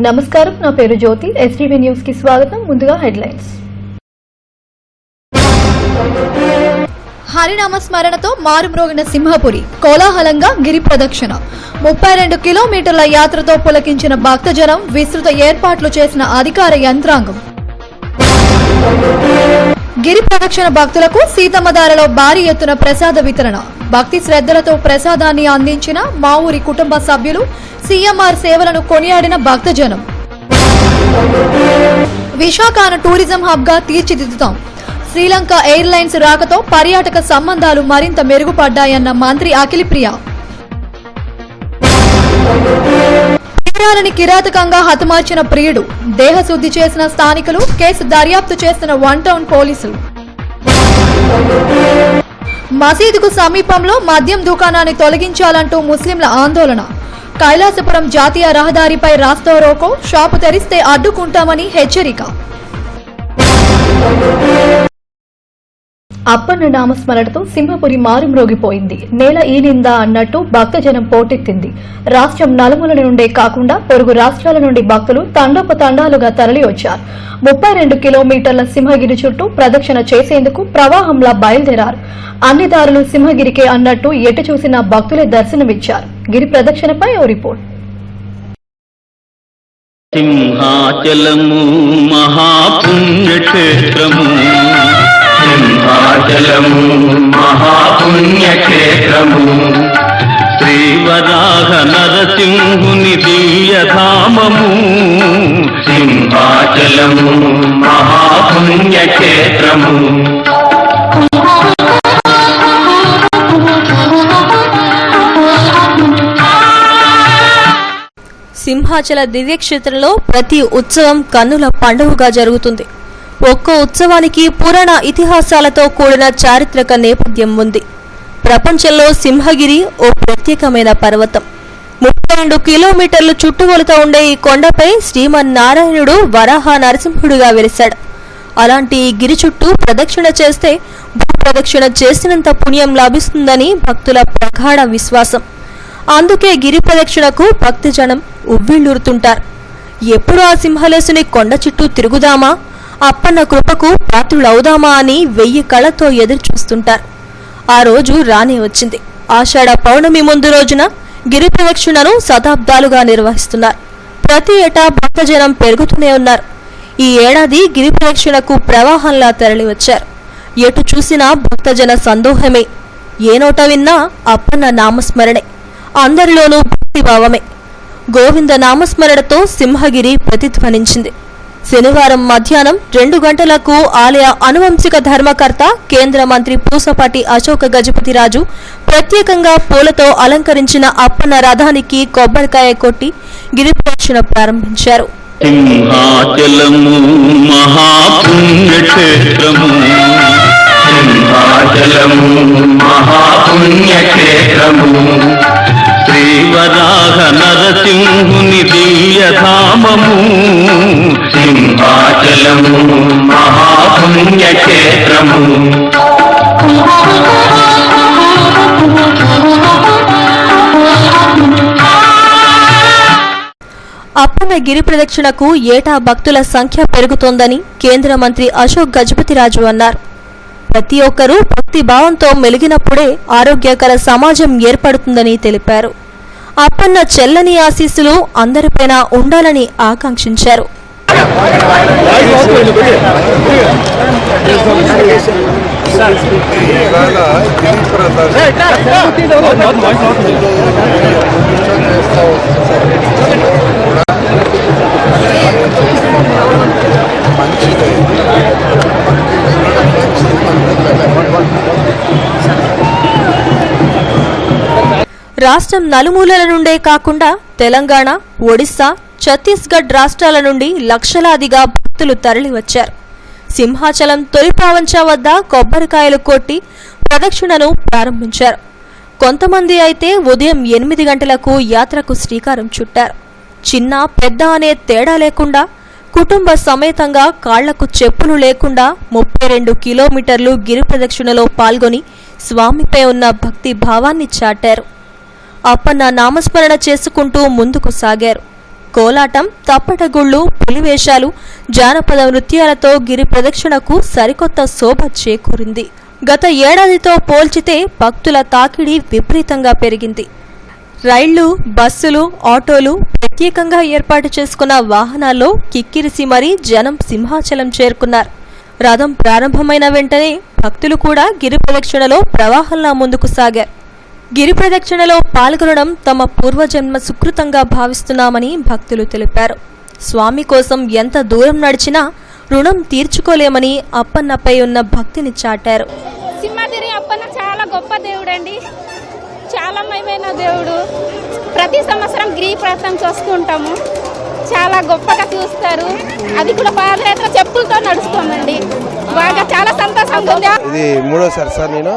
నమస్కారం, నా పేరు జ్యోతి. ఎస్టీవీ న్యూస్ కి స్వాగతం. ముందుగా హెడ్లైన్స్. హరినామ స్మరణతో మారుమ్రోగిన సింహపురి, కోలాహలంగా గిరి ప్రదక్షిణ. 32 కిలోమీటర్ల యాత్రతో పులకించిన భక్తజనం, విస్తృత ఏర్పాట్లు చేసిన అధికార యంత్రాంగం. గిరి ప్రదక్షిణ భక్తులకు సీతమ్మధారలో భారీ ఎత్తున ప్రసాద వితరణ. భక్తి శ్రద్ధలతో ప్రసాదాన్ని అందించిన మా ఊరి కుటుంబ సభ్యులు, సీఎంఆర్ సేవలను కొనియాడిన భక్తజనం. విశాఖను టూరిజం హబ్ గా తీర్చిదిద్దుతాం. శ్రీలంక ఎయిర్లైన్స్ రాకతో పర్యాటక సంబంధాలు మరింత మెరుగుపడ్డాయన్న మంత్రి అఖిలప్రియ. ప్రియురాలని కిరాతకంగా హతమార్చిన ప్రియుడు, దేహశుద్ధి చేసిన స్థానికులు, కేసు దర్యాప్తు చేస్తున్న 1 టౌన్ పోలీసులు. మసీదుకు సమీపంలో మద్యం దుకాణాన్ని తొలగించాలంటూ ముస్లింల ఆందోళన. కైలాసపురం జాతీయ రహదారిపై రాస్తారోకో, షాపు తెరిస్తే అడ్డుకుంటామని హెచ్చరిక. అప్పన్న నామస్మరణతో సింహపురి మారుమ్రోగిపోయింది. నేల ఈనిందా అన్నట్టు భక్తజనం పోటెత్తింది. రాష్ట్రం నలుమూలల నుండే కాకుండా పొరుగు రాష్ట్రాల నుండి భక్తులు తండోపతండాలుగా తరలి వచ్చారు. 32 కిలోమీటర్ల సింహగిరి చుట్టూ ప్రదక్షిణ చేసేందుకు ప్రవాహంలా బయలుదేరారు. అన్ని దారులు సింహగిరికే అన్నట్టు ఎటు చూసినా భక్తులే దర్శనమిచ్చారు. గిరి ప్రదక్షిణపై ఓ రిపోర్ట్. సింహాచలము మహాపుణ్యక్షేత్రము, సింహాచలము మహాపుణ్యక్షేత్రము, శ్రీవరాహ నరసింహుని దివ్యధామము, సింహాచలము మహాపుణ్యక్షేత్రము. సింహాచల దివ్యక్షేత్రంలో ప్రతి ఉత్సవం కన్నుల పండుగగా జరుగుతుంది. ఒక్కో ఉత్సవానికి పురాణ ఇతిహాసాలతో కూడిన చారిత్రక నేపథ్యం ఉంది. ప్రపంచంలో సింహగిరి ఓ ప్రత్యేకమైన పర్వతం. 32 కిలోమీటర్లు చుట్టుకొలత ఉండే ఈ కొండపై శ్రీమన్నారాయణుడు వరాహ నరసింహుడిగా వెలిశాడు. అలాంటి ఈ గిరి చుట్టూ ప్రదక్షిణ చేస్తే భూప్రదక్షిణ చేసినంత పుణ్యం లభిస్తుందని భక్తుల ప్రగాఢ విశ్వాసం. అందుకే గిరి ప్రదక్షిణకు భక్తజనం ఉవ్విళ్లూరుతుంటారు. ఎప్పుడు ఆ సింహలేసుని కొండ చుట్టూ తిరుగుదామా, అప్పన్న కృపకు పాత్రులవుదామా అని 1000 కళ్ళతో ఎదురు చూస్తుంటారు. ఆ రోజు రానే వచ్చింది. ఆషాఢ పౌర్ణమి ముందు రోజున గిరి ప్రదక్షిణను శతాబ్దాలుగా నిర్వహిస్తున్నారు. ప్రతి ఏటా భక్తజనం పెరుగుతూనే ఉన్నారు. ఈ ఏడాది గిరి ప్రదక్షిణకు ప్రవాహంలా తరలివచ్చారు. ఎటు చూసినా భక్తజన సందోహమే. ఏ నోట విన్నా అప్పన్న నామస్మరణే. అందరిలోనూ భక్తిభావమే. గోవింద నామస్మరణతో సింహగిరి ప్రతిధ్వనించింది. శనివారం మధ్యాహ్నం 2 గంటలకు ఆలయ అనువంశిక ధర్మకర్త కేంద్ర మంత్రి పూసపాటి అశోక గజపతిరాజు ప్రత్యేకంగా పూలతో అలంకరించిన అప్పన్న రథానికి కొబ్బరికాయ కొట్టి గిరి ప్రదక్షిణ ప్రారంభించారు. సింహాచలము మహాపుణ్యక్షేత్రము, సింహాచలము మహాపుణ్యక్షేత్రము, శ్రీవరాహ నరసింహుని దివ్యధామము, సింహాచలము మహాపుణ్యక్షేత్రము. అప్పన్న గిరి ప్రదక్షిణకు ఏటా భక్తుల సంఖ్య పెరుగుతోందని కేంద్ర మంత్రి అశోక్ గజపతిరాజు అన్నారు. ప్రతి ఒక్కరూ భక్తి భావంతో మెలిగినప్పుడే ఆరోగ్యకర సమాజం ఏర్పడుతుందని తెలిపారు. అప్పన్న చెల్లని ఆశీస్సులు అందరిపైన ఉండాలని ఆకాంక్షించారు. రాష్ట్రం నలుమూలల నుండే కాకుండా తెలంగాణ, ఒడిశా, ఛత్తీస్గఢ్ రాష్ట్రాల నుండి లక్షలాదిగా భక్తులు తరలివచ్చారు. సింహాచలం తొలి పావంచా వద్ద కొబ్బరికాయలు కొట్టి ప్రదక్షిణను ప్రారంభించారు. కొంతమంది అయితే ఉదయం 8 గంటలకు యాత్రకు శ్రీకారం చుట్టారు. చిన్న పెద్ద అనే తేడా లేకుండా కుటుంబ సమేతంగా కాళ్లకు చెప్పులు లేకుండా 32 కిలోమీటర్లు గిరి ప్రదక్షిణలో పాల్గొని స్వామిపై ఉన్న భక్తి భావాన్ని చాటారు. అప్పన్న నామస్మరణ చేసుకుంటూ ముందుకు సాగారు. కోలాటం, తప్పటగుళ్ళు, పులివేషాలు, జానపద నృత్యాలతో గిరి ప్రదక్షిణకు సరికొత్త శోభ చేకూరింది. గత ఏడాదితో పోల్చితే భక్తుల తాకిడి విపరీతంగా పెరిగింది. రైళ్లు, బస్సులు, ఆటోలు, ప్రత్యేకంగా ఏర్పాటు చేసుకున్న వాహనాల్లో కిక్కిరిసి మరీ జనం సింహాచలం చేరుకున్నారు. రథం ప్రారంభమైన వెంటనే భక్తులు కూడా గిరి ప్రదక్షిణలో ప్రవాహంలా ముందుకు సాగారు. గిరి ప్రదక్షిణలో పాల్గొనడం తమ పూర్వజన్మ సుకృతంగా భావిస్తున్నామని భక్తులు తెలిపారు. స్వామి కోసం ఎంత దూరం నడిచినా రుణం తీర్చుకోలేమని అప్పన్నపై ఉన్న భక్తిని చాటారు. సింహాద్రి అప్పన్న చాలా గొప్ప దేవుడు అండి, చాలా మహిమైన దేవుడు. ప్రతి సంవత్సరం గిరి ప్రదక్షిణకి వస్తూ ఉంటాము, చాలా గొప్పగా చూస్తారు. అది కూడా పాదయాత్ర చెప్పులతో నడుస్తామండి, బాగా చాలా సంతోషంగా ఉంది. ఇది మూడోసారి సార్, నేను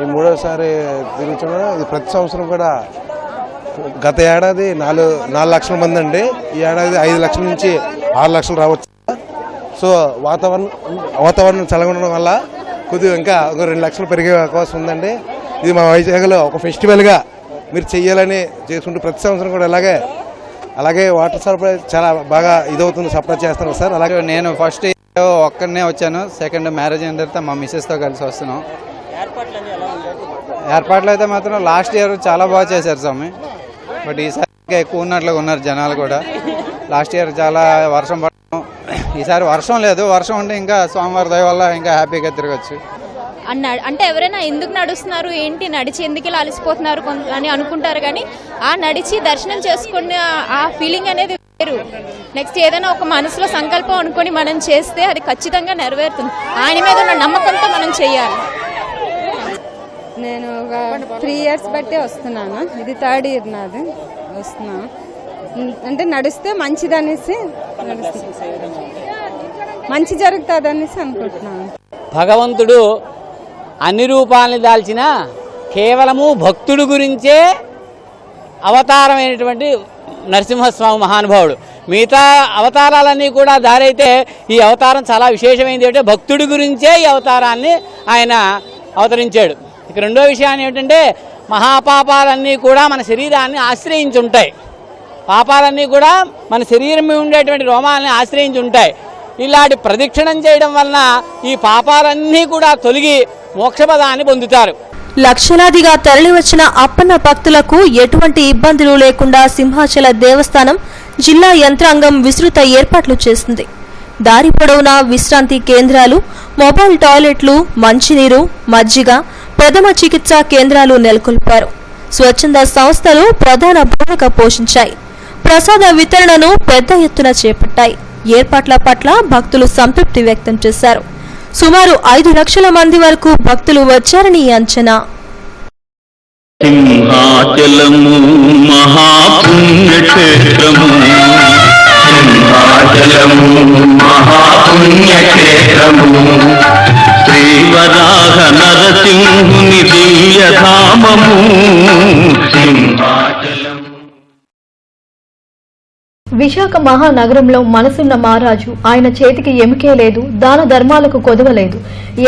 ఈ మూడోసారి తిరుగుతున్నాను. ఇది ప్రతి సంవత్సరం కూడా గత ఏడాది 4 లక్షల మంది అండి, ఈ ఏడాది 5 లక్షల నుంచి 6 లక్షలు రావచ్చు. సో వాతావరణం చల్లగా ఉండడం వల్ల కొద్దిగా ఇంకా ఒక 2 లక్షలు పెరిగే అవకాశం ఉందండి. ఇది మా వైజాగ్లో ఒక ఫెస్టివల్గా మీరు చెయ్యాలని చేసుకుంటూ ప్రతి సంవత్సరం కూడా అలాగే వాటర్ సప్లై చాలా బాగా ఇదవుతుంది, సప్లై చేస్తాను సార్. అలాగే నేను ఫస్ట్ ఒక్కడనే వచ్చాను, సెకండ్ మ్యారేజ్ అయిన తర్వాత మా మిస్సెస్తో కలిసి వస్తున్నాం. ఏర్పాట్లు అయితే మాత్రం లాస్ట్ ఇయర్ చాలా బాగా చేశారు స్వామి, బట్ ఈసారి ఇంకా ఎక్కువ ఉన్నట్లుగా ఉన్నారు జనాలు కూడా. లాస్ట్ ఇయర్ చాలా వర్షం పడడం, ఈసారి వర్షం లేదు. వర్షం ఉంటే ఇంకా స్వామివారి దయ వల్ల ఇంకా హ్యాపీగా తిరగచ్చు. అంటే ఎవరైనా ఎందుకు నడుస్తున్నారు ఏంటి, నడిచి ఎందుకు ఇలా అలసిపోతున్నారు అని అనుకుంటారు, కానీ ఆ నడిచి దర్శనం చేసుకునే ఆ ఫీలింగ్ అనేది వేరు. నెక్స్ట్ ఏదైనా ఒక మనసులో సంకల్పం అనుకొని మనం చేస్తే అది ఖచ్చితంగా నెరవేరుతుంది. ఆయన మీద ఉన్న నమ్మకంతో మనం చేయాలి. నేను ఒక 3 years బట్టే వస్తున్నాను, ఇది 3rd year నాది వస్తున్నాను. అంటే నడిస్తే మంచిదనేసి మంచి జరుగుతుంది అనేసి అనుకుంటున్నాను. భగవంతుడు అన్ని రూపాలని దాల్చిన కేవలము భక్తుడు గురించే అవతారమైనటువంటి నరసింహస్వామి మహానుభావుడు. మిగతా అవతారాలన్నీ కూడా దారైతే ఈ అవతారం చాలా విశేషమైనది. అంటే భక్తుడి గురించే ఈ అవతారాన్ని ఆయన అవతరించాడు. ఇక రెండో విషయాన్ని ఏమిటంటే, మహాపాపాలన్నీ కూడా మన శరీరాన్ని ఆశ్రయించి ఉంటాయి. పాపాలన్నీ కూడా మన శరీరం మీద ఉండేటువంటి రోమాలని ఆశ్రయించి ఉంటాయి. ఇలాంటి ప్రదక్షిణం చేయడం వలన ఈ పాపాలన్నీ కూడా తొలగి మోక్షపదాన్ని పొందుతారు. లక్షలాదిగా తరలివచ్చిన అప్పన్న భక్తులకు ఎటువంటి ఇబ్బందులు లేకుండా సింహాచల దేవస్థానం జిల్లా యంత్రాంగం విస్తృత ఏర్పాట్లు చేసింది. దారి పొడవునా విశ్రాంతి కేంద్రాలు, మొబైల్ టాయిలెట్లు, మంచినీరు, మజ్జిగ, ప్రథమ చికిత్సా కేంద్రాలు నెలకొల్పారు. స్వచ్ఛంద సంస్థలు ప్రధాన భూమిక పోషించాయి. ప్రసాద వితరణను పెద్ద ఎత్తున చేపట్టాయి. ఏర్పాట్ల పట్ల భక్తులు సంతృప్తి వ్యక్తం చేశారు. సుమారు 5 లక్షల మంది వరకు భక్తులు వచ్చారని అంచనా. సింహాచలము మహాపుణ్యక్షేత్రము, సింహాచలము మహాపుణ్యక్షేత్రము, శ్రీవరాహ నరసింహుని దివ్యధామము సింహాచలము. విశాఖ మహానగరంలో మనసున్న మహారాజు. ఆయన చేతికి ఎముకే లేదు, దాన ధర్మాలకు కొదవలేదు.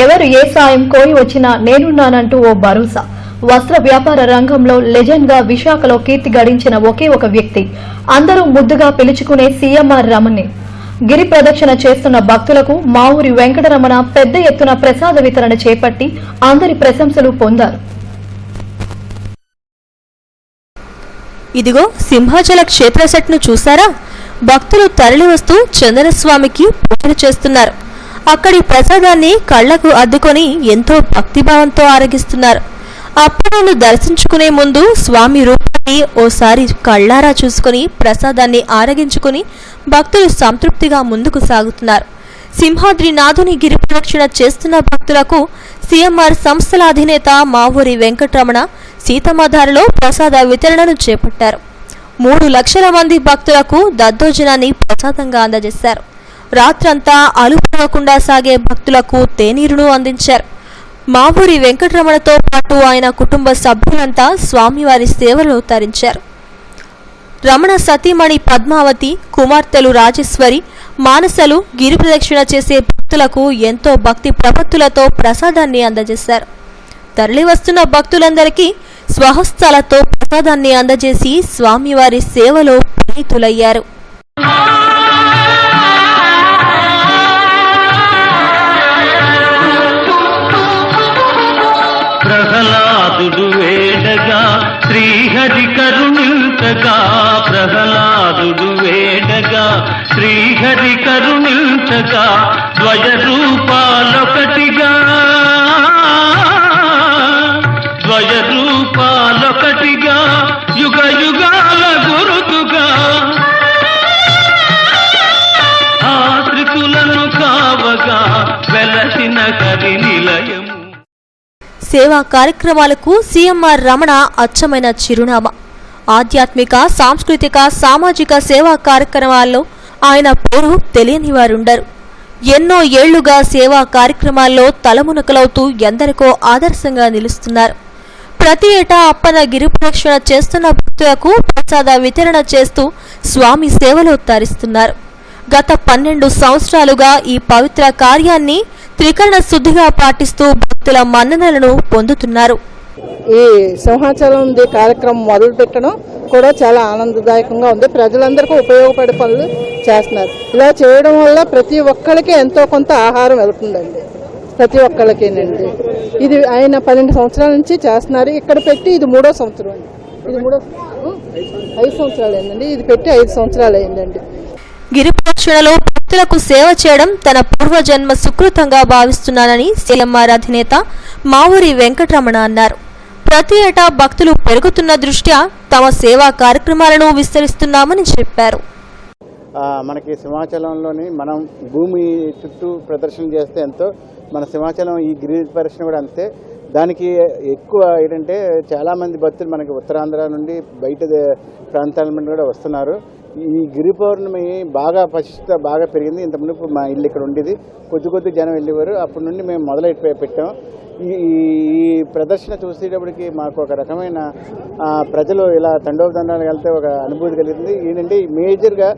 ఎవరు ఏ సాయం కోరి వచ్చినా నేనున్నానంటూ ఓ భరోసా. వస్త్ర వ్యాపార రంగంలో లెజెండ్ గా విశాఖలో కీర్తి గడించిన ఒకే ఒక వ్యక్తి, అందరూ ముద్దుగా పిలుచుకునే సీఎంఆర్ రమణే. గిరి ప్రదక్షిణ చేస్తున్న భక్తులకు మా ఊరి వెంకటరమణ పెద్ద ఎత్తున ప్రసాద వితరణ చేపట్టి అందరి ప్రశంసలు పొందారు. ఇదిగో సింహాచల క్షేత్ర సెట్ను చూసారా? భక్తులు తరలివస్తూ చందనస్వామికి పూజలు చేస్తున్నారు. అక్కడి ప్రసాదాన్ని కళ్లకు అద్దుకొని ఎంతో భక్తిభావంతో ఆరగిస్తున్నారు. అప్పలను దర్శించుకునే ముందు స్వామి రూపాన్ని ఓసారి కళ్లారా చూసుకుని ప్రసాదాన్ని ఆరగించుకుని భక్తులు సంతృప్తిగా ముందుకు సాగుతున్నారు. సింహాద్రి నాథుని గిరి ప్రదక్షిణ చేస్తున్న భక్తులకు సీఎంఆర్ సంస్థల అధినేత మావూరి వెంకటరమణ సీతమ్మధారలో ప్రసాద వితరణను చేపట్టారు. 3 లక్షల మంది భక్తులకు దద్దోజనాన్ని ప్రసాదంగా అందజేశారు. రాత్రంతా అలుపునకుండా సాగే భక్తులకు తేనీరును అందించారు. మావూరి వెంకటరమణతో పాటు ఆయన కుటుంబ సభ్యులంతా స్వామివారి సేవలో తరించారు. రమణ సతీమణి పద్మావతి, కుమార్తెలు రాజేశ్వరి, మానసలు గిరి ప్రదక్షిణ చేసే భక్తులకు ఎంతో భక్తి ప్రపత్తులతో ప్రసాదాన్ని అందజేశారు. తరలివస్తున్న భక్తులందరికీ స్వహస్తాలతో ప్రసాదాన్ని అందజేసి స్వామివారి సేవలో ప్రీతులయ్యారు. ప్రహ్లాదుడు వేడగా శ్రీహరి కరుణించగా, ప్రహ్లాదుడు వేడగా శ్రీహరి కరుణించగా, ద్వయ రూపాలొకటిగా, ద్వయ రూపాలొకటిగా, యుగ యుగాల గురుతుగా, ఆశ్రితులను కావగా వెలసిన హరి నిలయము. సేవా కార్యక్రమాలకు సీఎంఆర్ రమణ అచ్చమైన చిరునామా. ఆధ్యాత్మిక, సాంస్కృతిక, సామాజిక సేవా కార్యక్రమాల్లో ఆయన పేరు తెలియని వారుండరు. ఎన్నో ఏళ్లుగా సేవా కార్యక్రమాల్లో తలమునకలవుతూ ఎందరికో ఆదర్శంగా నిలుస్తున్నారు. ప్రతి ఏటా అప్పన గిరి ప్రదక్షిణ చేస్తున్న భక్తులకు ప్రసాద వితరణ చేస్తూ స్వామి సేవలో తరిస్తున్నారు. గత 12 సంవత్సరాలుగా ఈ పవిత్ర కార్యాన్ని త్రికరణ శుద్ధిగా పాటిస్తూ భక్తుల మన్ననలను పొందుతున్నారు. ఈ సింహాచలం కార్యక్రమం మొదలు పెట్టడం కూడా చాలా ఆనందదాయకంగా ఉంది. ప్రజలందరికీ ఉపయోగపడే పనులు చేస్తున్నారు. ఇలా చేయడం వల్ల ప్రతి ఒక్కరికి ఎంతో కొంత ఆహారం వెళ్తుందండి. ప్రతి ఒక్కరికేనండి. ఇది ఆయన 12 సంవత్సరాల నుంచి చేస్తున్నారు. ఇక్కడ పెట్టి ఇది 3వ సంవత్సరం అండి. ఇది 5 సంవత్సరాలు అయిందండి. ఇది పెట్టి 5 సంవత్సరాలు అయిందండి. గిరి ప్రదక్షిణలో భక్తులకు సేవ చేయడం తన పూర్వజన్మ సుకృతంగా భావిస్తున్నానని సీఎంఆర్ అధినేత మావూరి వెంకటరమణ అన్నారు. ప్రతి ఏటా భక్తులు పెరుగుతున్న దృష్ట్యా తమ సేవా కార్యక్రమాలను విస్తరిస్తున్నామని చెప్పారు. మనకి సింహాచలంలోని మనం భూమి చుట్టూ ప్రదర్శన చేస్తే ఎంతో, మన సింహాచలం ఈ గిరి ప్రదర్శన కూడా అంతే. దానికి ఎక్కువ ఏంటంటే చాలామంది భక్తులు మనకి ఉత్తరాంధ్ర నుండి బయట ప్రాంతాల నుండి కూడా వస్తున్నారు. ఈ గిరి పౌర్ణమి బాగా బాగా పెరిగింది. ఇంత మునుపు మా ఇల్లు ఇక్కడ ఉండేది, కొద్ది జనం వెళ్ళేవారు. అప్పటి నుండి మేము మొదలెట్టి పెట్టాం. ఈ ప్రదర్శన చూసేటప్పటికి మాకు ఒక రకమైన ప్రజలు ఇలా తండోపతండాలకు వెళ్తే ఒక అనుభూతి కలిగింది. ఏంటంటే మేజర్గా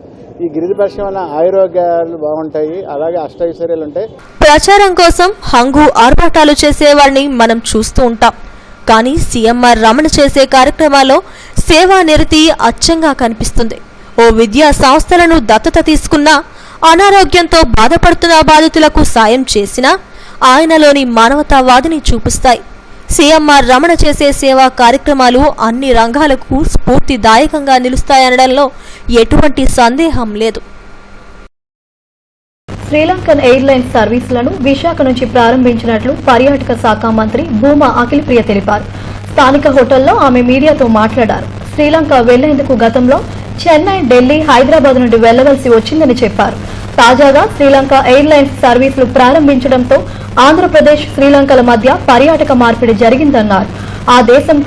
ఈ గిరి ప్రదర్శన వల్ల ఆరోగ్యాలు బాగుంటాయి, అలాగే అష్టైశ్వర్యాలు ఉంటాయి. ప్రచారం కోసం హంగు ఆర్భాటాలు చేసేవాడిని మనం చూస్తూ ఉంటాం. కానీ సీఎంఆర్ రమణ చేసే కార్యక్రమాల్లో సేవా నిరతి అచ్చంగా కనిపిస్తుంది. ఓ విద్యా సంస్థలను దత్తత తీసుకున్నా, అనారోగ్యంతో బాధపడుతున్న బాధితులకు సాయం చేసినా ఆయనలోని మానవతావాదిని చూపిస్తాయి. సీఎంఆర్ రమణ చేసే సేవా కార్యక్రమాలు అన్ని రంగాలకు స్ఫూర్తిదాయకంగా నిలుస్తాయనడంలో ఎటువంటి సందేహం లేదు. శ్రీలంకన్ ఎయిర్లైన్స్ సర్వీసులను విశాఖ నుంచి ప్రారంభించినట్లు పర్యాటక శాఖ మంత్రి భూమా అఖిలప్రియ తెలిపారు. స్థానిక హోటల్లో ఆమె మీడియాతో మాట్లాడారు. శ్రీలంక వెళ్లేందుకు గతంలో చెన్నై, ఢిల్లీ, హైదరాబాద్ నుండి వెళ్లవలసి వచ్చిందని చెప్పారు. తాజాగా శ్రీలంక ఎయిర్లైన్స్ సర్వీసులు ప్రారంభించడంతో ఆంధ్రప్రదేశ్, శ్రీలంకల మధ్య పర్యాటక మార్పిడి జరిగిందన్నారు. ఆ దేశంతో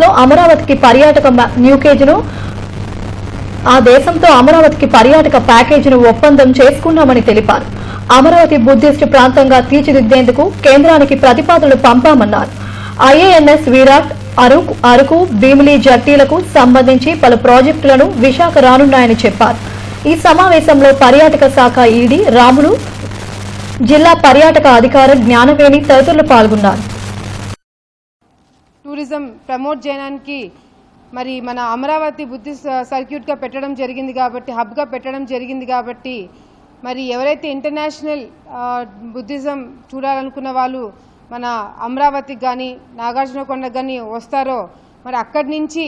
అమరావతికి పర్యాటక ప్యాకేజీను ఒప్పందం చేసుకున్నామని తెలిపారు. అమరావతి బుద్ధిస్ట్ ప్రాంతంగా తీర్చిదిద్దేందుకు కేంద్రానికి ప్రతిపాదనలు పంపామన్నారు. ఐఏఎన్ఎస్ విరాట్, అరకు, భీమిలి జట్టీలకు సంబంధించి పలు ప్రాజెక్టులను విశాఖ రానున్నాయని చెప్పారు. ఈ సమావేశంలో పర్యాటక శాఖ ఈడీ రాములు, జిల్లా పర్యాటక అధికారి జ్ఞానవేణి తదితరులు పాల్గొన్నారు. టూరిజం ప్రమోట్ చేయడానికి మరి మన అమరావతి బుద్ధిస్ట్ సర్క్యూట్గా పెట్టడం జరిగింది కాబట్టి, హబ్గా పెట్టడం జరిగింది కాబట్టి, మరి ఎవరైతే ఇంటర్నేషనల్ బుద్ధిజం చూడాలనుకున్న వాళ్ళు మన అమరావతికి కానీ నాగార్జునకొండకు కానీ వస్తారో, మరి అక్కడి నుంచి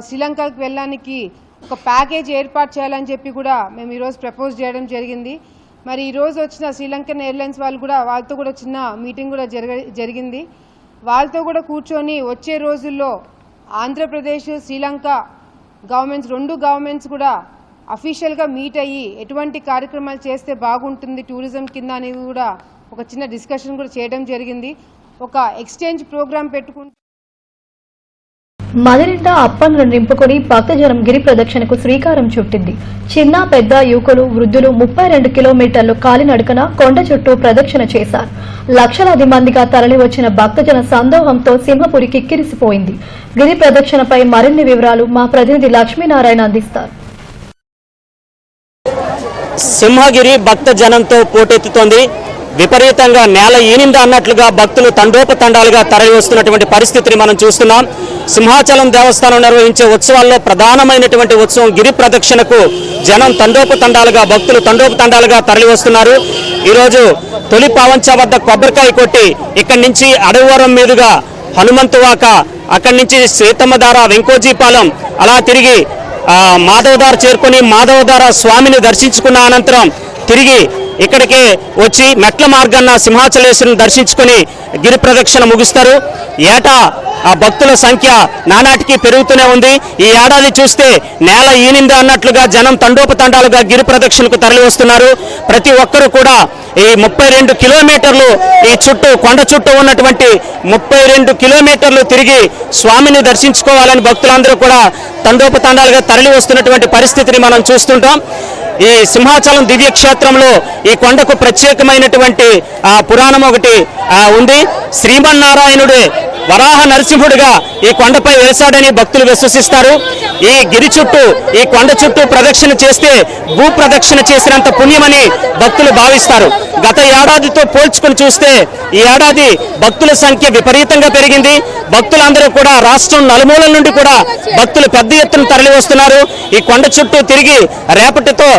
శ్రీలంకకు వెళ్ళడానికి ఒక ప్యాకేజ్ ఏర్పాటు చేయాలని చెప్పి కూడా మేము ఈరోజు ప్రపోజ్ చేయడం జరిగింది. మరి ఈరోజు వచ్చిన శ్రీలంకన్ ఎయిర్లైన్స్ వాళ్ళు కూడా, వాళ్ళతో కూడా చిన్న మీటింగ్ కూడా జరిగింది. వాళ్ళతో కూడా కూర్చొని వచ్చే రోజుల్లో ఆంధ్రప్రదేశ్, శ్రీలంక గవర్నమెంట్స్, 2 గవర్నమెంట్స్ కూడా అఫీషియల్గా మీట్ అయ్యి ఎటువంటి కార్యక్రమాలు చేస్తే బాగుంటుంది టూరిజం కింద అనేది కూడా ఒక చిన్న డిస్కషన్ కూడా చేయడం జరిగింది. ఒక ఎక్స్చేంజ్ ప్రోగ్రామ్ పెట్టుకుంటూ మదినిండా అప్పన్లను నింపుకొని భక్తజనం గిరి ప్రదక్షిణకు శ్రీకారం చుట్టింది. చిన్న పెద్ద యువకులు, వృద్ధులు 32 కిలోమీటర్లు కాలినడకన కొండ చుట్టూ ప్రదక్షిణ చేశారు. లక్షలాది మందిగా తరలివచ్చిన భక్తజన సందోహంతో సింహపురి కిక్కిరిసిపోయింది. గిరి ప్రదక్షిణపై మరిన్ని వివరాలు మా ప్రతినిధి లక్ష్మీనారాయణ అందిస్తారు. సింహగిరి భక్త జనంతో పోటెత్తుతోంది. విపరీతంగా నేల ఈనిందా అన్నట్లుగా భక్తులు తండోపతండాలుగా తరలి వస్తున్నటువంటి పరిస్థితిని మనం చూస్తున్నాం. సింహాచలం దేవస్థానం నిర్వహించే ఉత్సవాల్లో ప్రధానమైనటువంటి ఉత్సవం గిరి ప్రదక్షిణకు జనం తండోపతండాలుగా భక్తులు తండోపతండాలుగా తరలి వస్తున్నారు. ఈరోజు తొలి పావంచ వద్ద కొబ్బరికాయ కొట్టి ఇక్కడి నుంచి అడవివరం మీదుగా హనుమంతువాక, అక్కడి నుంచి సీతమ్మధార, వెంకోజీపాలెం అలా తిరిగి మాధవధార చేరుకొని మాధవధార స్వామిని దర్శించుకున్న అనంతరం తిరిగి ఇక్కడికే వచ్చి మెట్ల మార్గాన్న సింహాచలేశ్వరుని దర్శించుకుని గిరి ప్రదక్షిణ ముగిస్తారు. ఏటా ఆ భక్తుల సంఖ్య నానాటికి పెరుగుతూనే ఉంది. ఈ ఏడాది చూస్తే నేల ఈనిందా అన్నట్లుగా జనం తండోపతండాలుగా గిరి ప్రదక్షిణకు తరలి వస్తున్నారు. ప్రతి ఒక్కరూ కూడా ఈ 32 కిలోమీటర్లు ఈ చుట్టూ కొండ చుట్టూ ఉన్నటువంటి 32 కిలోమీటర్లు తిరిగి స్వామిని దర్శించుకోవాలని భక్తులందరూ కూడా తండోపతండాలుగా తరలి వస్తున్నటువంటి పరిస్థితిని మనం చూస్తుంటాం. ఈ సింహాచలం దివ్యక్షేత్రంలో ఈ కొండకు ప్రత్యేకమైనటువంటి పురాణం ఒకటి ఉంది. శ్రీమన్నారాయణుడే వరాహ నరసింహుడిగా ఈ కొండపై వెలిసాడని భక్తులు విశ్వసిస్తారు. ఈ గిరి చుట్టూ, ఈ కొండ చుట్టూ ప్రదక్షిణ చేస్తే భూ ప్రదక్షిణ చేసినంత పుణ్యమని భక్తులు భావిస్తారు. గత ఏడాదితో పోల్చుకొని చూస్తే ఈ ఏడాది భక్తుల సంఖ్య విపరీతంగా పెరిగింది. భక్తులందరూ కూడా రాష్ట్రం నలుమూలల నుండి కూడా భక్తులు పెద్ద ఎత్తున తరలి వస్తున్నారు. ఈ కొండ చుట్టూ తిరిగి రేపటితో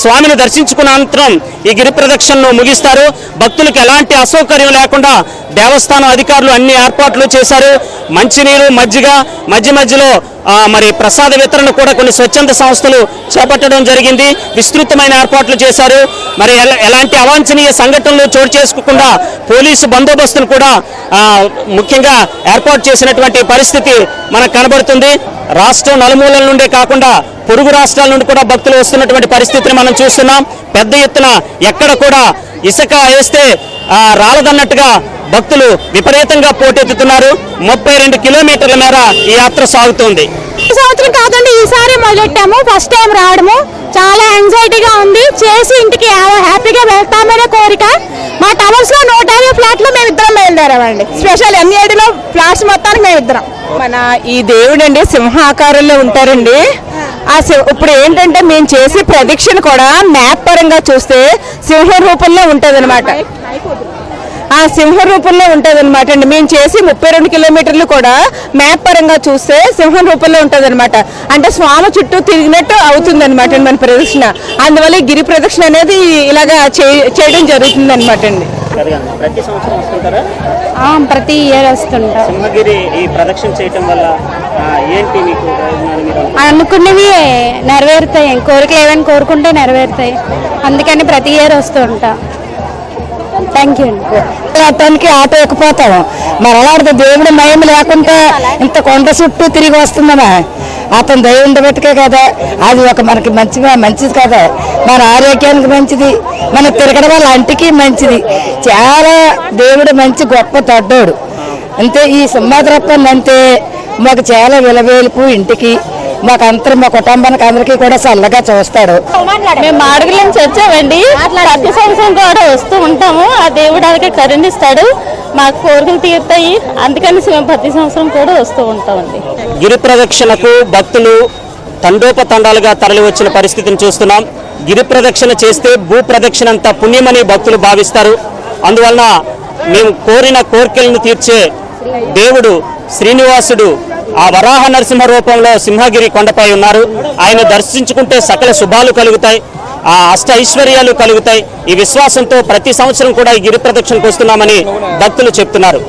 స్వామిని దర్శించుకున్న అనంతరం ఈ గిరి ప్రదక్షిణను ముగిస్తారు. భక్తులకు ఎలాంటి అసౌకర్యం లేకుండా దేవస్థానం అధికారులు అన్ని ఏర్పాట్లు చేశారు. మంచినీరు, మజ్జిగ, మధ్యలో మరి ప్రసాద వితరణ కూడా కొన్ని స్వచ్ఛంద సంస్థలు చేపట్టడం జరిగింది. విస్తృతమైన ఏర్పాట్లు చేశారు. మరి ఎలాంటి అవాంఛనీయ సంఘటనలు చోటు చేసుకోకుండా పోలీసు బందోబస్తును కూడా ముఖ్యంగా ఏర్పాటు చేసినటువంటి పరిస్థితి మనకు కనబడుతుంది. రాష్ట్రం నలుమూలల నుండే కాకుండా పొరుగు రాష్ట్రాల నుండి కూడా భక్తులు వస్తున్నటువంటి పరిస్థితిని మనం చూస్తున్నాం. పెద్ద ఎత్తున ఎక్కడ కూడా ఇసుక వేస్తే రాలదన్నట్టుగా భక్తులు విపరీతంగా పోటెత్తుతున్నారు. 32 కిలోమీటర్ల మేర ఈ యాత్ర సాగుతుంది. ఈ సంవత్సరం కాదండి, ఈసారి మొదలెట్టాము. ఫస్ట్ టైం రావడము చాలా యాంగ్జైటీగా ఉంది. చేసి ఇంటికి హ్యాపీగా వెళ్తామనే కోరిక. మా టవర్స్ లో 150 ఫ్లాట్లు మేము ఇద్దరం బయలుదేరామండి. స్పెషల్ MADలో ఫ్లాట్స్ మొత్తానికి మేము ఇద్దరం. మన ఈ దేవుడు అండి సింహాకారంలో ఉంటారండి. ఇప్పుడు ఏంటంటే మేము చేసే ప్రదక్షిణ కూడా మ్యాప్ పరంగా చూస్తే సింహ రూపంలో ఉంటది అనమాట. ఆ సింహ రూపంలో ఉంటది అనమాట అండి. మేము చేసి 32 కిలోమీటర్లు కూడా మ్యాప్ పరంగా చూస్తే సింహం రూపంలో ఉంటది అనమాట. అంటే స్వామి చుట్టూ తిరిగినట్టు అవుతుంది అనమాట మన ప్రదక్షిణ. అందువల్ల గిరి ప్రదక్షిణ అనేది ఇలాగా చేయడం జరుగుతుంది అనమాట అండి. ప్రతి సంవత్సరం వస్తుంటారా? ప్రతి ఇయర్ వస్తుంటా. సింహగిరి ఈ ప్రదక్షిణ చేయటం వల్ల ఏంటి మీకు అనుకున్నవి నెరవేరుతాయి. కోరికలు ఏమైనా కోరుకుంటే నెరవేరుతాయి. అందుకని ప్రతి ఇయర్ వస్తూ ఉంటా. థ్యాంక్ యూ అండి. అతనికి ఆటో ఎక్కిపోతాము. మరి అలాంటి దేవుడి మయం లేకుండా ఇంత కొండ చుట్టూ తిరిగి వస్తుందమ్మా. అతను దయ ఉండబెట్టుకే కదా. అది ఒక మనకి మంచిది కదా. మన ఆరోగ్యానికి మంచిది, మన తిరగడం వల్ల అంటికి మంచిది. చాలా దేవుడు మంచి గొప్ప తడ్డోడు. అంతే ఈ సింహాద్రప్పని అంతే మాకు చాలా విలవేలుపు ఇంటికి మాకందరూ మా కుటుంబానికి అందరికీ కూడా చల్లగా చూస్తాడు. మేము అడుగుల నుంచి వచ్చామండి. ప్రతి సంవత్సరం కూడా వస్తూ ఉంటాము. ఆ దేవుడు అలాగే కరుణిస్తాడు, మాకు కోరికలు తీరుతాయి. అందుకని ప్రతి సంవత్సరం కూడా వస్తూ ఉంటామండి. గిరి ప్రదక్షిణకు భక్తులు తండోపతండాలుగా తరలి వచ్చిన పరిస్థితిని చూస్తున్నాం. గిరి ప్రదక్షిణ చేస్తే భూ ప్రదక్షిణ అంత పుణ్యమని భక్తులు భావిస్తారు. అందువలన మేము కోరిన కోరికలను తీర్చే దేవుడు శ్రీనివాసుడు ఆ వరాహ నరసింహ రూపంలో సింహగిరి కొండపై ఉన్నారు. ఆయన దర్శించుకుంటే సకల శుభాలు కలుగుతాయి, ఆ అష్ట ఐశ్వర్యాలు కలుగుతాయి. ఈ విశ్వాసంతో ప్రతి సంవత్సరం కూడా ఈ గిరి ప్రదక్షిణకు వస్తున్నామని భక్తులు చెప్తున్నారు.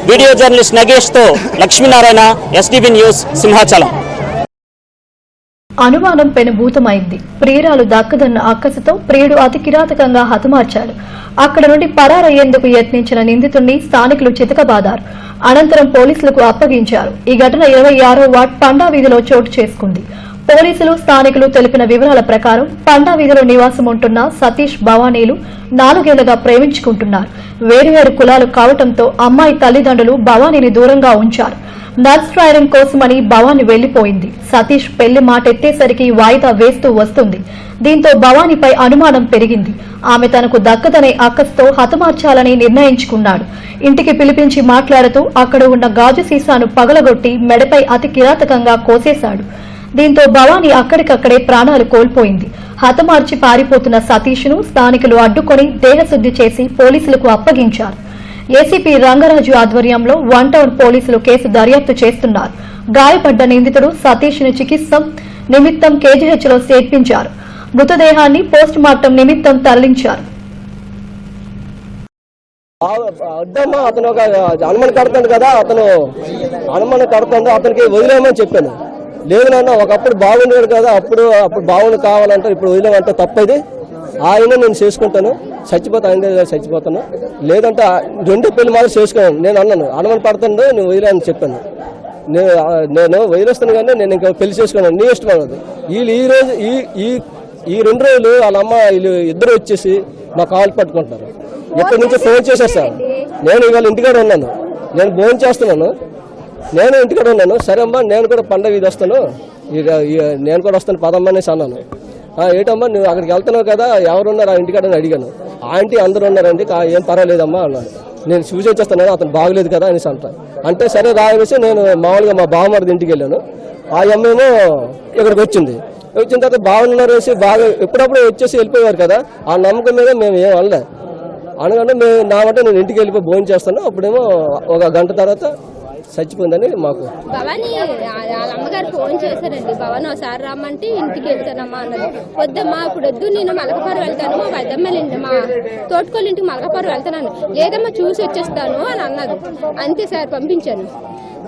వీడియో జర్నలిస్ట్ నగేష్తో లక్ష్మీనారాయణ, SDB న్యూస్, సింహాచలం. అనుమానం పెనుభూతమైంది. ప్రియురాలు దక్కదన్న అక్కసుతో ప్రియుడు అతి కిరాతకంగా హతమార్చాడు. అక్కడ నుండి పరారయ్యేందుకు యత్నించిన నిందితుడిని స్థానికులు చితకబాదారు. అనంతరం పోలీసులకు అప్పగించారు. ఈ ఘటన 26వ వార్డ్ పండా వీధిలో చోటు చేసుకుంది. పోలీసులు, స్థానికులు తెలిపిన వివరాల ప్రకారం పండా వీధిలో నివాసం ఉంటున్న సతీష్, భవానీలు 4 ఏళ్లుగా ప్రేమించుకుంటున్నారు. వేరువేరు కులాలు కావటంతో అమ్మాయి తల్లిదండ్రులు భవానీని దూరంగా ఉంచారు. నర్స్ ట్రైనింగ్ కోసమని భవాని వెళ్లిపోయింది. సతీష్ పెళ్లి మాటెత్తేసరికి వాయిదా వేస్తూ వస్తుంది. దీంతో భవానీపై అనుమానం పెరిగింది. ఆమె తనకు దక్కదనే అక్కస్తో హతమార్చాలని నిర్ణయించుకున్నాడు. ఇంటికి పిలిపించి మాట్లాడుతూ అక్కడ ఉన్న గాజు సీసాను పగలగొట్టి మెడపై అతి కిరాతకంగా కోసేశాడు. దీంతో భవానీ అక్కడికక్కడే ప్రాణాలు కోల్పోయింది. హతమార్చి పారిపోతున్న సతీష్ను స్థానికులు అడ్డుకొని దేహశుద్ధి చేసి పోలీసులకు అప్పగించారు. ఏసీపీ రంగరాజు ఆధ్వర్యంలో 1 టౌన్ పోలీసులు కేసు దర్యాప్తు చేస్తున్నారు. గాయపడ్డ నిందితుడు సతీష్ను చికిత్స నిమిత్తం కేజీహెచ్లో చేర్పించారు. మృతదేహాన్ని పోస్ట్ మార్టం నిమిత్తం తరలించారు. అడ్డమ్మా అతను ఒక అనుమానం కడుతుంది కదా, అనుమానం కడుతుంది, అతనికి వదిలేమని చెప్పాను. లేదు నాన్న ఒకప్పుడు బాగుండేది కదా, అప్పుడు బాగుండి కావాలంటే ఇప్పుడు వదిలేమంటే తప్పది. ఆయన నేను చేసుకుంటాను, ఆయన చచ్చిపోతాను, లేదంటే 2 పెళ్లి మాత్రం చేసుకున్నాను. నేను అన్నాను అనుమానం పడుతుందో నువ్వు వదిలేని చెప్పాను. నేను వదిలేస్తాను కానీ నేను ఇంకా పెళ్లి చేసుకున్నాను, నీ ఇష్టం అన్నది. వీళ్ళు ఈ రోజు ఈ 2 రోజులు వాళ్ళ అమ్మ వీళ్ళు ఇద్దరు వచ్చేసి మా కాలు పట్టుకుంటారు. ఎక్కడి నుంచి ఫోన్ చేశారు సార్. నేను ఇవాళ ఇంటికాడ ఉన్నాను, నేను భోజనం చేస్తున్నాను, నేను ఇంటికాడ ఉన్నాను. సరే అమ్మా నేను కూడా పండగ ఇది వస్తాను, నేను కూడా వస్తాను పదమ్మా అనేసి అన్నాను. ఏటమ్మా నువ్వు అక్కడికి వెళ్తున్నావు కదా, ఎవరున్నారు ఆ ఇంటికాడ అని అడిగాను. ఆంటీ అందరూ ఉన్నారండి, ఏం పర్వాలేదమ్మా అన్నాను. నేను సూచన చేస్తున్నాను, అతను బాగలేదు కదా అనేసి అంటే సరే రా అనేసి నేను మామూలుగా మా బావమరిది ఇంటికి వెళ్ళాను. ఆ అమ్మేమో ఇక్కడికి వచ్చిన తర్వాత బాగున్నారు వేసి బాగా ఎప్పుడప్పుడు వచ్చేసి వెళ్ళిపోయారు కదా, ఆ నమ్మకం మీద మేము ఏం అనలే. అనగానే నా వంట నేను ఇంటికి వెళ్ళిపోయి భోజనం చేస్తాను. అప్పుడేమో 1 గంట తర్వాత చచ్చిపోయిందని మాకు భవానీ వాళ్ళ అమ్మగారు ఫోన్ చేశారండి. భవానీ ఒకసారి రమ్మంటే ఇంటికి వెళ్తానమ్మా అన్నది. వద్దమ్మా ఇప్పుడు వద్దు, నేను మలకపారు వెళ్తాను, మా పెద్దమ్మ మా తోటకోళ్ళ ఇంటికి మలకపారు వెళ్తాను. లేదమ్మా చూసి వచ్చేస్తాను అని అన్నది. అంతే సార్ పంపించాను.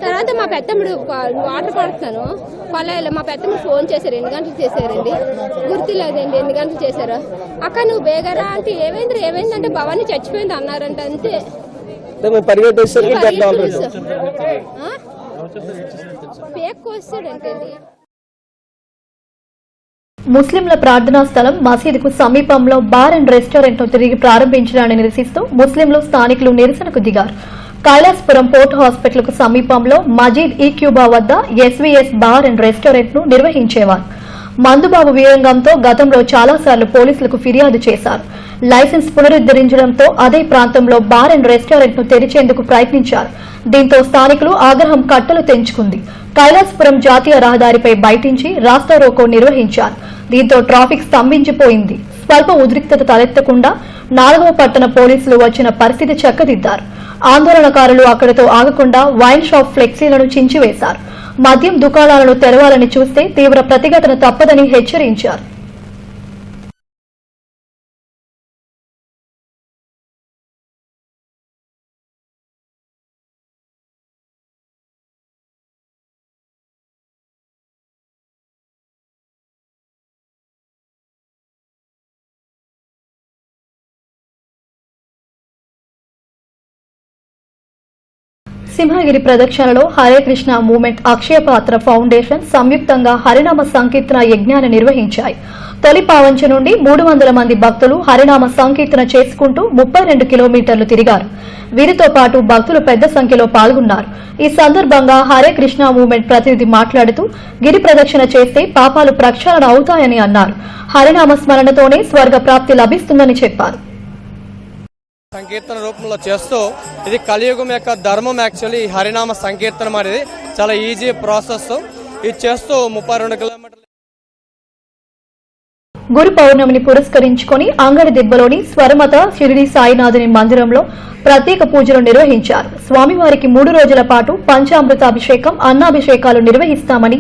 తర్వాత మా పెద్దమ్ముడు వాటర్ పడుతున్నాను కొలాయిలో, మా పెద్దమ్ముడు ఫోన్ చేశారు. 2 గంటలు చేశారండి, గుర్తులేదండి 2 గంటలు చేశారు. అక్క నువ్వు బేగరా అంటే ఏమైందంటే భవానీ చచ్చిపోయింది అన్నారంట. అంతే ముస్లింల ప్రార్థనా స్థలం మసీదుకు సమీపంలో బార్ అండ్ రెస్టారెంట్ ను తిరిగి ప్రారంభించడాన్ని నిరసిస్తూ ముస్లింలు స్థానికులు నిరసనకు దిగారు. కైలాసపురం పోర్ట్ హాస్పిటల్ కు సమీపంలో మజీద్ ఈ క్యూబా వద్ద ఎస్వీఎస్ బార్ అండ్ రెస్టారెంట్ ను నిర్వహించేవారు. మందుబాబు వీరంగంతో గతంలో చాలాసార్లు పోలీసులకు ఫిర్యాదు చేశారు. లైసెన్స్ పునరుద్దరించడంతో అదే ప్రాంతంలో బార్ అండ్ రెస్టారెంట్ ను తెరిచేందుకు ప్రయత్నించారు. దీంతో స్థానికులు ఆగ్రహం కట్టలు తెంచుకుంది. కైలాసపురం జాతీయ రహదారిపై బయటించి రాస్తారోకో నిర్వహించారు. దీంతో ట్రాఫిక్ స్తంభించిపోయింది. స్వల్ప ఉద్రిక్తత తలెత్తకుండా 4వ పట్టణ పోలీసులు వచ్చిన పరిస్థితి చక్కదిద్దారు. ఆందోళనకారులు అక్కడితో ఆగకుండా వైన్ షాప్ ఫ్లెక్సీలను చించివేశారు. మద్యం దుకాణాలను తెరవాలని చూస్తే తీవ్ర ప్రతిఘటన తప్పదని హెచ్చరించారు. సింహగిరి ప్రదక్షిణలో హరే కృష్ణ మూవ్మెంట్ అక్షయపాత్ర ఫౌండేషన్ సంయుక్తంగా హరినామ సంకీర్తన యజ్ఞాన్ని నిర్వహించాయి. తొలి పావంచ నుండి 300 మంది భక్తులు హరినామ సంకీర్తన చేసుకుంటూ 32 కిలోమీటర్లు తిరిగారు. వీరితో పాటు భక్తులు పెద్ద సంఖ్యలో పాల్గొన్నారు. ఈ సందర్భంగా హరే కృష్ణ మూవ్మెంట్ ప్రతినిధి మాట్లాడుతూ గిరి ప్రదక్షిణ చేస్తే పాపాలు ప్రక్షాళన అవుతాయని అన్నారు. హరినామ స్మరణతోనే స్వర్గ ప్రాప్తి లభిస్తుందని చెప్పారు. సంకీర్తన రూపంలో చేస్తూ ఇది కలియుగం యొక్క ధర్మం. యాక్చువల్లీ ఈ హరినామ సంకీర్తనం అనేది చాలా ఈజీ ప్రాసెస్. ఇది చేస్తూ 32 కిలోమీటర్లు. గురు పౌర్ణమిని పురస్కరించుకుని అంగడి దిబ్బలోని స్వరమత షిరిడి సాయినాథుని మందిరంలో ప్రత్యేక పూజలు నిర్వహించారు. స్వామివారికి 3 రోజుల పాటు పంచామృతాభిషేకం, అన్నాభిషేకాలు నిర్వహిస్తామని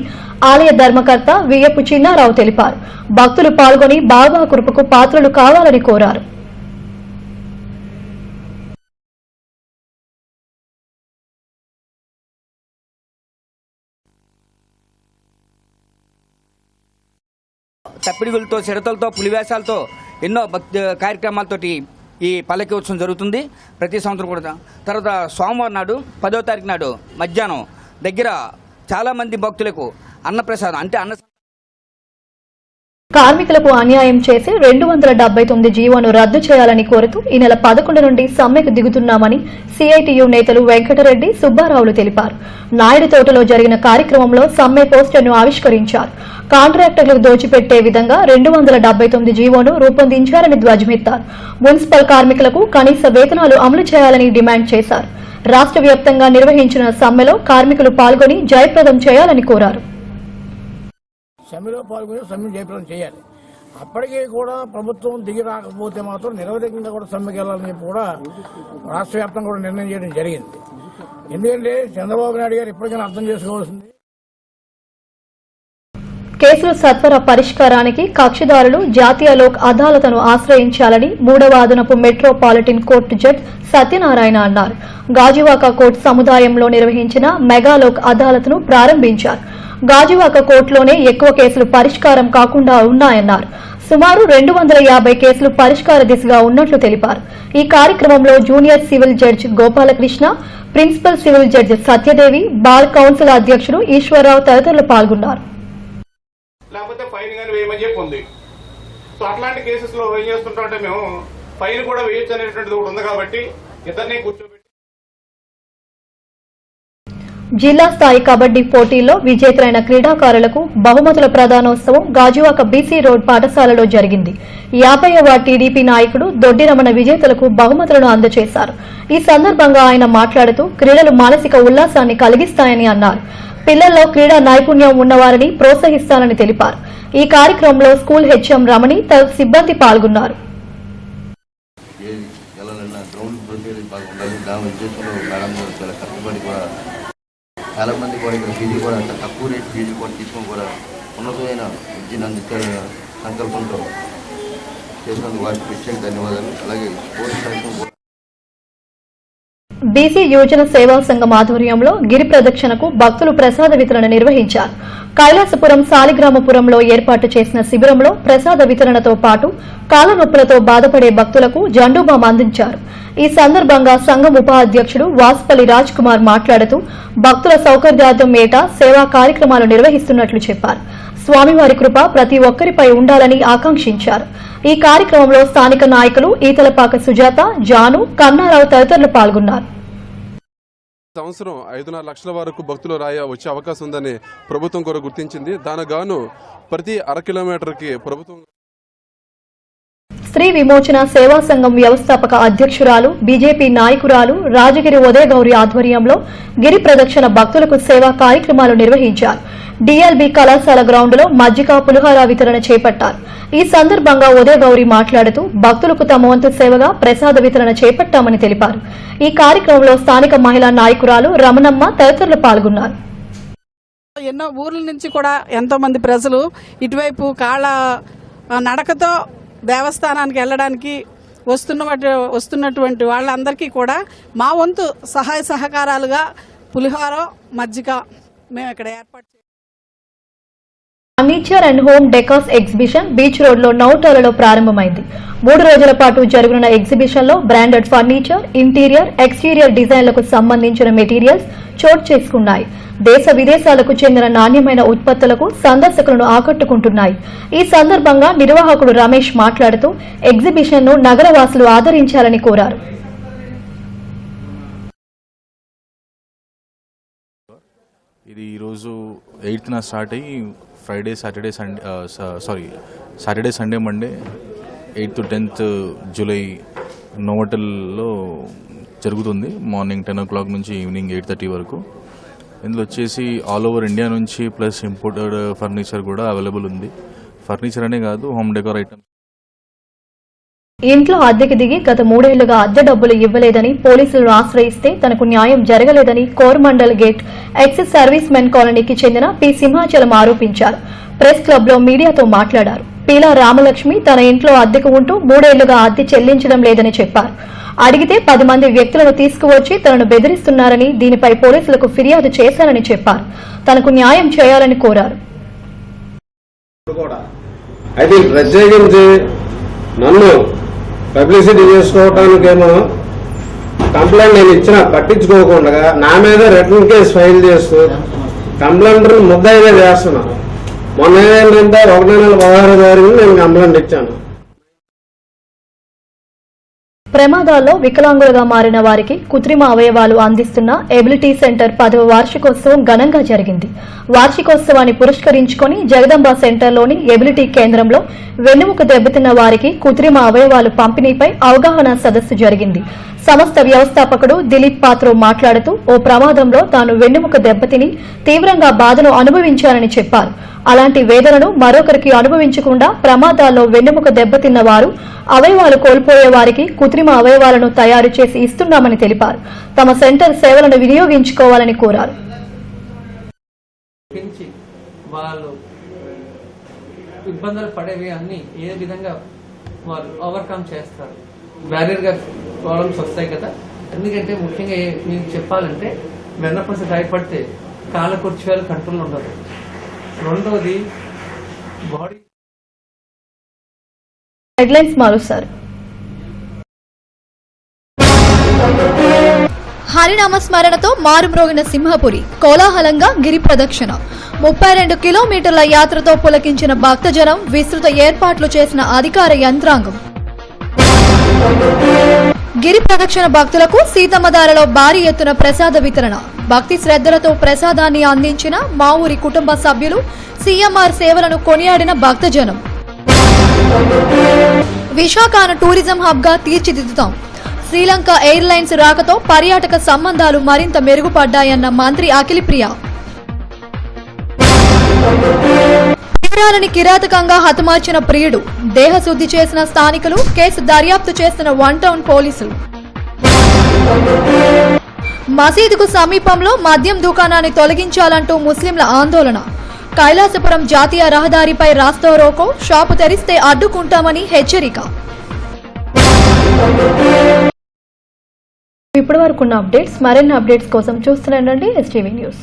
ఆలయ ధర్మకర్త వియ్యపు చిన్నారావు తెలిపారు. భక్తులు పాల్గొని బాబా కృపకు పాత్రలు కావాలని కోరారు. తప్పిడిగులతో, చిడతలతో, పులివేషాలతో ఎన్నో భక్తి కార్యక్రమాలతోటి ఈ పల్లకి ఉత్సవం జరుగుతుంది ప్రతి సంవత్సరం కూడా. తర్వాత సోమవారం నాడు 10వ తారీఖు నాడు మధ్యాహ్నం దగ్గర చాలామంది భక్తులకు అన్నప్రసాదం అంటే కార్మికులకు అన్యాయం చేసి 279 జీవోను రద్దు చేయాలని కోరుతూ ఈ నెల 11 నుండి సమ్మెకు దిగుతున్నామని సిఐటియు నేతలు వెంకటరెడ్డి, సుబ్బారావులు తెలిపారు. నాయుడు తోటలో జరిగిన కార్యక్రమంలో సమ్మె పోస్టర్ను ఆవిష్కరించారు. కాంట్రాక్టర్లకు దోచిపెట్టే విధంగా 279 జీవోను రూపొందించారని ధ్వజమెత్తారు. మున్సిపల్ కార్మికులకు కనీస వేతనాలు అమలు చేయాలని డిమాండ్ చేశారు. రాష్ట్ర వ్యాప్తంగా నిర్వహించిన సమ్మెలో కార్మికులు పాల్గొని జయప్రదం చేయాలని కోరారు. సమ్మెలో పాల్గొని సమ్మె జయప్రదం చేయాలి. అప్పటికీ కూడా ప్రభుత్వం దిగి రాకపోతే మాత్రం నిరవధికంగా కూడా సమ్మెకి వెళ్లాలని కూడా రాష్ట్ర వ్యాప్తంగా కూడా నిర్ణయం చేయడం జరిగింది. ఎందుకంటే చంద్రబాబు నాయుడు గారు ఇప్పటికైనా అర్థం చేసుకోవాల్సింది, కేసులు సత్వర పరిష్కారానికి కక్షిదారులు జాతీయ లోక్ అదాలత్ను ఆశ్రయించాలని 3వ అదనపు మెట్రోపాలిటన్ కోర్టు జడ్జి సత్యనారాయణ అన్నారు. గాజువాక కోర్టు సముదాయంలో నిర్వహించిన మెగా లోక్ అదాలత్ను ప్రారంభించారు. గాజువాక కోర్టులోనే ఎక్కువ కేసులు పరిష్కారం కాకుండా ఉన్నాయన్నారు. సుమారు 250 కేసులు పరిష్కార దిశగా ఉన్నట్లు తెలిపారు. ఈ కార్యక్రమంలో junior civil judge Gopalakrishna, principal civil judge Satyadevi, bar council అధ్యక్షుడు ఈశ్వరరావు తదితరులు పాల్గొన్నారు. లేకపోతే ఫైన్ కానీ వేయమని చెప్పి ఉంది. సో అట్లాంటి కేసెస్ లో ఏం చేస్తుంటే మేము ఫైన్ కూడా వేయొచ్చు అనేటువంటిది ఒకటి ఉంది. కాబట్టి ఇద్దరిని కూర్చోబెట్టి జిల్లా స్థాయి కబడ్డీ పోటీల్లో విజేతలైన క్రీడాకారులకు బహుమతుల ప్రదానోత్సవం గాజువాక బీసీ రోడ్ పాఠశాలలో జరిగింది. 50వ టీడీపీ నాయకుడు దొడ్డి రమణ విజేతలకు బహుమతులను అందజేశారు. ఈ సందర్భంగా ఆయన మాట్లాడుతూ క్రీడలు మానసిక ఉల్లాసాన్ని కలిగిస్తాయని అన్నారు. పిల్లల్లో క్రీడా నైపుణ్యం ఉన్నవారిని ప్రోత్సహిస్తానని తెలిపారు. ఈ కార్యక్రమంలో స్కూల్ హెచ్ఎం రమణి తదితర సిబ్బంది పాల్గొన్నారు. చాలా మంది కూడా ఇక్కడ ఫీజు కూడా అంత తక్కువ రేట్ ఫీజు కూడా తీసుకొని కూడా ఉన్నతమైన విద్యను అందించే సంకల్పంతో చేసినందుకు వారికి ప్రత్యేక ధన్యవాదాలు. అలాగే స్పోర్ట్స్ కార్యక్రమం కూడా బీసీ యువజన సేవా సంఘం ఆధ్వర్యంలో గిరి ప్రదక్షిణకు భక్తులు ప్రసాద వితరణ నిర్వహించారు. కైలాసపురం సాలిగ్రామపురంలో ఏర్పాటు చేసిన శిబిరంలో ప్రసాద వితరణతో పాటు కాళ్లనొప్పులతో బాధపడే భక్తులకు జండూబాం అందించారు. ఈ సందర్భంగా సంఘం ఉపాధ్యక్షుడు వాసుపల్లి రాజ్ కుమార్ మాట్లాడుతూ భక్తుల సౌకర్యార్థం ఏటా సేవా కార్యక్రమాలు నిర్వహిస్తున్నట్లు చెప్పారు. స్వామివారి కృప ప్రతి ఒక్కరిపై ఉండాలని ఆకాంక్షించారు. ఈ కార్యక్రమంలో స్థానిక నాయకులు ఈతలపాక సుజాత, జాను, కన్నారావు తదితరులు పాల్గొన్నారు. సంవత్సరం 5.5 లక్షల వరకు భక్తులు వచ్చే అవకాశం ఉందని ప్రభుత్వం కూడా గుర్తించింది. దానిగాను ప్రతి 1/2 కిలోమీటర్కి ప్రభుత్వం స్త్రీ విమోచన సేవా సంఘం వ్యవస్థాపక అధ్యక్షురాలు, బీజేపీ నాయకురాలు రాజగిరి ఉదయగౌరి ఆధ్వర్యంలో గిరి ప్రదక్షిణ భక్తులకు సేవా కార్యక్రమాలు నిర్వహించారు. డీఎల్బీ కళాశాల గ్రౌండ్లో మజ్జిగ, పులిహోర వితరణ చేపట్టారు. ఈ సందర్భంగా ఉదయగౌరి మాట్లాడుతూ భక్తులకు తమ వంతు సేవగా ప్రసాద వితరణ చేపట్టామని తెలిపారు. ఈ కార్యక్రమంలో స్థానిక మహిళా నాయకురాలు రమణమ్మ తదితరులు పాల్గొన్నారు. ఎన్నో ఊర్ల నుంచి కూడా ఎంతో మంది ప్రజలు ఇటువైపు కాళ్ళ నడకతో దేవస్థానానికి వెళ్ళడానికి వస్తున్నటువంటి వాళ్ళందరికీ కూడా మా వంతు సహాయ సహకారాలుగా పులిహోర, మజ్జిగ మేము ఇక్కడ ఏర్పాటు చేస్తాం. Furniture and home decors exhibition beach road లో నౌటాలలో ప్రారంభమైంది. 3 రోజుల పాటు జరగనున్న ఎగ్జిబిషన్ లో బ్రాండెడ్ ఫర్నిచర్, ఇంటీరియర్, ఎక్స్టీరియర్ డిజైన్లకు సంబంధించిన మెటీరియల్స్ చోటు చేసుకున్నాయి. దేశ విదేశాలకు చెందిన నాణ్యమైన ఉత్పత్తులకు సందర్శకులను ఆకట్టుకుంటున్నాయి. ఈ సందర్భంగా నిర్వాహకుడు రమేష్ మాట్లాడుతూ ఎగ్జిబిషన్ ను నగరవాసులు ఆదరించాలని కోరారు. ఇది ఈరోజు 8th స్టార్ట్ అయ్యి Friday, Saturday, Sunday, Monday 8th to 10th July నోవోటల్లో జరుగుతుంది. మార్నింగ్ 10 o'clock నుంచి ఈవినింగ్ 8:30 వరకు. ఇందులో వచ్చేసి ఆల్ ఓవర్ ఇండియా నుంచి ప్లస్ ఇంపోర్టెడ్ ఫర్నిచర్ కూడా అవైలబుల్ ఉంది. ఫర్నిచర్ అనే కాదు, హోమ్ డెకోర్ ఐటమ్స్. ఇంట్లో అద్దెకి దిగి గత 3 ఏళ్లుగా అద్దె డబ్బులు ఇవ్వలేదని పోలీసులను ఆశ్రయిస్తే తనకు న్యాయం జరగలేదని Coromandel gate excess service men కాలనీకి చెందిన పి సింహాచలం ఆరోపించారు. ప్రెస్ క్లబ్ లో మీడియాతో మాట్లాడారు. పీలా రామలక్ష్మి తన ఇంట్లో అద్దెకు ఉంటూ 3 ఏళ్లుగా అద్దె చెల్లించడం లేదని చెప్పారు. అడిగితే 10 మంది వ్యక్తులను తీసుకువచ్చి తనను బెదిరిస్తున్నారని, దీనిపై పోలీసులకు ఫిర్యాదు చేశారని చెప్పారు. తనకు న్యాయం చేయాలని కోరారు. అయితే ప్రత్యేకించి నన్ను పబ్లిసిటీ చేసుకోవటానికేమో కంప్లైంట్ నేను ఇచ్చిన పట్టించుకోకుండా నా మీద రిటర్న్ కేసు ఫైల్ చేస్తూ కంప్లైంట్ ముద్దాయిగా చేస్తున్నా. మొన్న ఏంటంటే 1/16 నేను కంప్లైంట్ ఇచ్చాను. ప్రమాదాల్లో వికలాంగులుగా మారిన వారికి కృత్రిమ అవయవాలు అందిస్తున్న ఎబిలిటీ సెంటర్ 10వ వార్షికోత్సవం ఘనంగా జరిగింది. వార్షికోత్సవాన్ని పురస్కరించుకుని జగదంబ సెంటర్లోని ఎబిలిటీ కేంద్రంలో వెన్నెముక దెబ్బతిన్న వారికి కృత్రిమ అవయవాలు పంపిణీపై అవగాహన సదస్సు జరిగింది. సంస్థ వ్యవస్థాపకుడు దిలీప్ పాత్రో మాట్లాడుతూ ఓ ప్రమాదంలో తాను వెన్నెముక దెబ్బతిని తీవ్రంగా బాధను అనుభవించారని చెప్పారు. అలాంటి వేదనను మరొకరికి అనుభవించకుండా ప్రమాదాల్లో వెన్నెముక దెబ్బతిన్న వారు, అవయవాలు కోల్పోయే వారికి కృత్రిమ అవయవాలను తయారు చేసి ఇస్తున్నామని తెలిపారు. తమ సెంటర్ సేవలను వినియోగించుకోవాలని కోరారు. వాళ్ళు ఇబ్బందులు పడేవి అన్ని ఏ విధంగా వాళ్ళు ఓవర్కమ్ చేస్తారు. బ్యారియర్గా ప్రాబ్లమ్స్ వస్తాయి కదా, ఎందుకంటే ముఖ్యంగా మీకు చెప్పాలంటే వెన్నపూస గాయపడితే కాళ్ళ కూర్చోవాలి, కంట్రోల్ ఉండదు. రెండవది బాడీ హెడ్లైన్స్ మారుస్తారు. హరినామ స్మరణతో మారుమ్రోగిన సింహపురి, కోలాహలంగా గిరి ప్రదక్షిణ. 32 కిలోమీటర్ల యాత్రతో పులకించిన భక్తజనం, విస్తృత ఏర్పాట్లు చేసిన అధికార యంత్రాంగం. గిరి ప్రదక్షిణ భక్తులకు సీతమ్మధారలో భారీ ఎత్తున ప్రసాద వితరణ. భక్తి శ్రద్ధలతో ప్రసాదాన్ని అందించిన మా ఊరి కుటుంబ సభ్యులు, సీఎంఆర్ సేవలను కొనియాడిన భక్తజనం. విశాఖను టూరిజం హబ్ గా తీర్చిదిద్దుతాం. శ్రీలంక ఎయిర్లైన్స్ రాకతో పర్యాటక సంబంధాలు మరింత మెరుగుపడ్డాయన్న మంత్రి అఖిలప్రియ. ప్రియురాలని కిరాతకంగా హతమార్చిన ప్రియుడు, దేహశుద్ధి చేసిన స్థానికులు, కేసు దర్యాప్తు చేస్తున్న 1 టౌన్ పోలీసులు. మసీదుకు సమీపంలో మద్యం దుకాణాన్ని తొలగించాలంటూ ముస్లింల ఆందోళన. కైలాసపురం జాతీయ రహదారిపై రాస్తారోకో, షాపు తెరిస్తే అడ్డుకుంటామని హెచ్చరిక. ఇప్పటివరకున్న అప్డేట్స్. మరిన్ని అప్డేట్స్ కోసం చూస్తూనే ఉండండి STV న్యూస్.